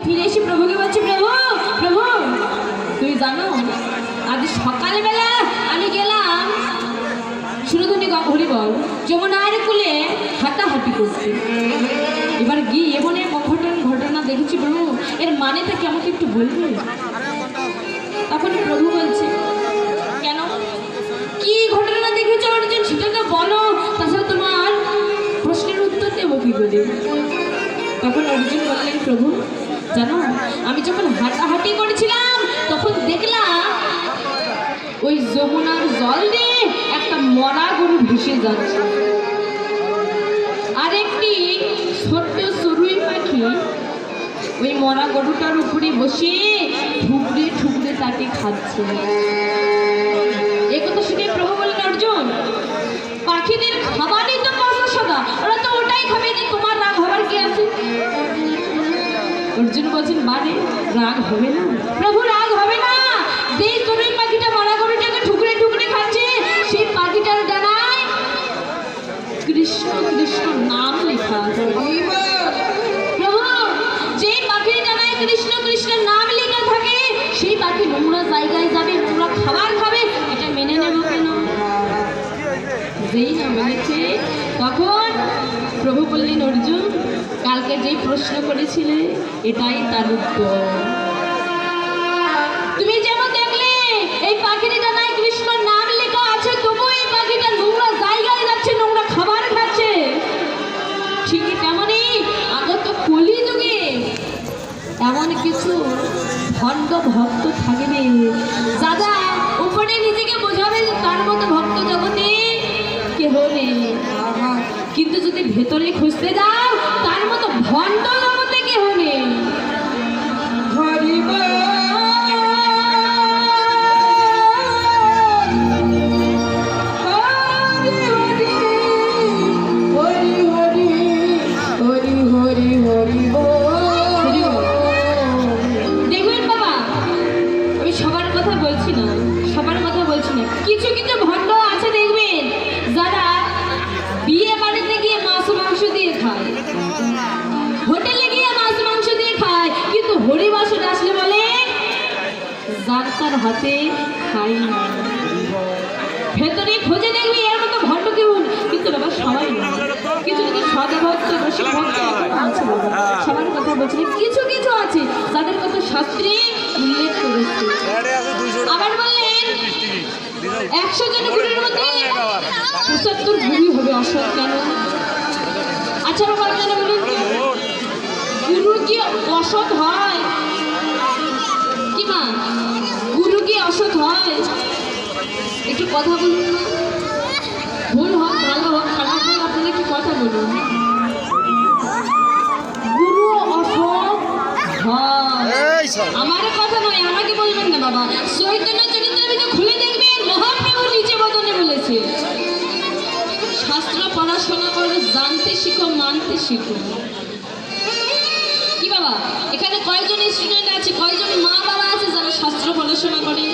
ফিরে এসে প্রভুকে বলছি, প্রভু প্রভু তুমি জানো আজ সকালবেলা আমি গেলাম সুরধনী হরিবল যমুনার কুলে হাঁটাহাঁটি করতে। এবার গিয়ে এমন এক ঘটনা দেখেছি প্রভু, এর মানেটা কি আমাকে একটু বলবে? তখন প্রভু বলছে, কেন কি ঘটনা দেখেছো অর্জুন সেটা তো বলো, তাছাড়া তোমার প্রশ্নের উত্তর দেবো কি করে? তখন অর্জুন বললেন, প্রভু জানো আমি যখন হাঁটাহাঁটি করেছিলাম তখন দেখলাম ওই যমুনার জল দিয়ে একটা মরা গরু ভেসে যাচ্ছে, আর একটি ছোট্ট চড়ুই পাখি ওই মরা গরুটার উপরে বসে ঠুকরে ঠুকরে তাকে খাচ্ছে। এই কথা শুনে প্রভু বললেন, অর্জুন পাখিদের খাবারই তো পাঁচা সাদা, ওরা তো ওটাই খাবে, যে তোমার রাগ হবার কি আছে? অর্জুন বলছেন, মানে রাগ হবে না? প্রভু রাগ হবে না, যেই চড়ুই পাখিটা মরা গরুটাকে ঠুকরে ঠুকরে খাচ্ছে সেই পাখিটার ডানায় কৃষ্ণ কৃষ্ণ নাম লেখা আছে। প্রভু যেই পাখির ডানায় কৃষ্ণ কৃষ্ণ নাম লেখা থাকে সেই পাখি নোংরা জায়গায় যাবে, নোংরা খাবার খাবে, এটা মেনে নেব কেন? যেই না মেনেছে তখন প্রভু বললেন, অর্জুন কালকে যেই প্রশ্ন করেছিলে এটাই তার উত্তর। তুমি যেমন দেখলে এই পাখির ডানায় কৃষ্ণ নাম লেখা আছে, তবু এই পাখিটা নোংরা জায়গায় যাচ্ছে, নোংরা খাবার খাচ্ছে, ঠিকই তেমনই আগত কলি যুগে এমন কিছু ভণ্ড ভক্ত থাকবে যারা উপরে নিজেকে বোঝাবে তার মতো ভক্ত জগতে কেহ নেই, কিন্তু যদি ভেতরে খুঁজতে যাও তার মতো ভণ্ড জগতে কেহ নেই। কিছু কিছু ভণ্ড আছে দেখবেন যারা বিয়ে বাড়িতে গিয়ে মাছ মাংস দিয়ে খায়, হোটেলে গিয়ে মাছ মাংস দিয়ে খায়, কিন্তু হরিবাসর আসলে বলে যার তার হাতে খাই না। ভেতরে খোঁজে দেখবি এর মতো ভণ্ড কেউ, কিন্তু বাবা সবাই না, কিছু কিছু সদা ভক্ত রসিক ভক্ত আছে, সবার কথা বলছি না, কিছু কিছু আছে যাদের কথা শাস্ত্রে উল্লেখ করেছে। আবার বললেন 100 জন গুরুর মধ্যে 75 গুরু হবে অসৎ, কেন? আচ্ছা বাবা আপনারা বলুন, গুরু কি অসৎ হয়? কি মা গুরু কি অসৎ হয়? একটু কথা বলুন না, ভুল হোক ভালো হোক খারাপ হোক আপনারা কি কথা বলুন। গুরু অসৎ হয়, আমার কথা নয়, আমাকে বলবেন না বাবা। চৈতন্য চরিত্রামৃত খুলে দেখবেন মহাপ্রভু নিচে বদনে বলেছে, শাস্ত্র পড়াশোনা করো, জানতে শিখো, মানতে শিখো। কি বাবা এখানে কয়জন স্টুডেন্ট আছে, কয়জন মা বাবা আছে যারা শাস্ত্র পড়াশোনা করে?